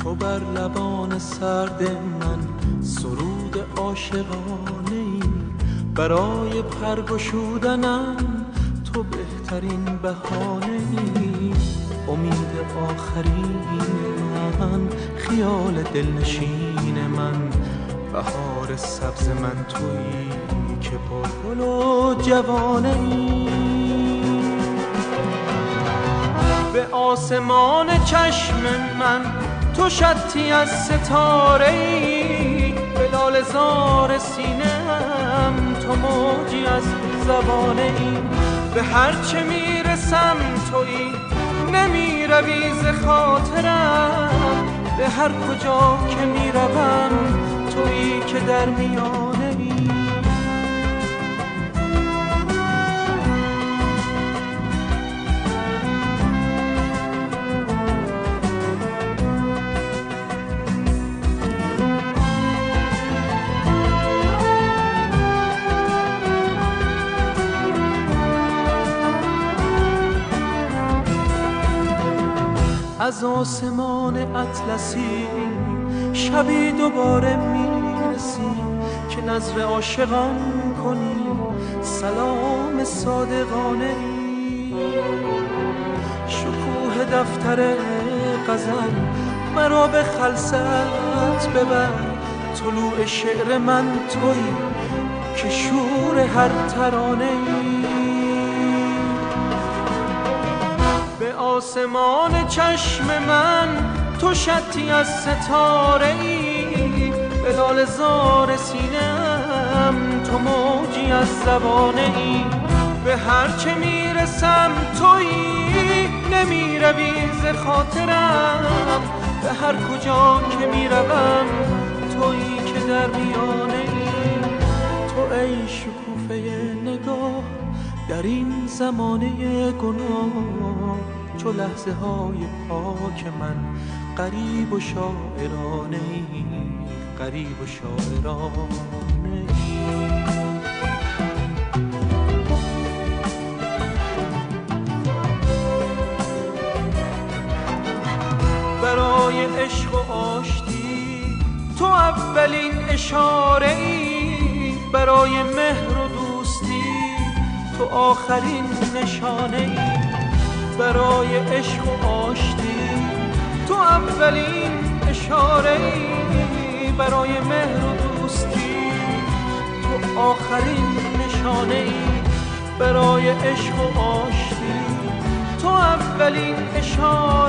تو بر لبان سرد من سرود عاشقانه‌ای، برای پرگشودنم تو بهترین بهانه‌ای. امید آخرین من، خیال دلنشین من، بهار سبز من تویی که با گل و جوانه‌ای. به آسمان چشم من تو شطی از ستاره‌ای، به لاله زار سینه‌ام تو موجی از زبانه‌ای. به هر چه میرسم تویی، نمیروی ز خاطرم، به هر کجا که میروم تویی که در میانه‌ای. از آسمان اطلسی شبی دوباره میرسی که نظر عاشقان کنی، سلام صادقانه ای. شکوه دفتر غزل مرا به خلست ببر، طلوع شعر من تویی که شور هر ترانه ای. به آسمان چشم من تو شطی از ستاره‌ای، به لاله زار سینه‌ام تو موجی از زبانه‌ای. به هر چه میرسم تویی، نمیروی ز خاطرم، به هر کجا که میروم تویی که در میانه‌ای. تو ای شکوفه نگاه در این زمانه گناه، چو لحظه های پاک من غریب و شاعرانه ای، غریب و شاعرانه ای. برای عشق و آشتی تو اولین اشاره ای، برای مهر و دوستی تو آخرین نشانه ای. برای عشق و آشتی تو اولین اشاره ای، برای مهر و دوستی تو آخرین نشانه ای. برای عشق و آشتی تو اولین اشاره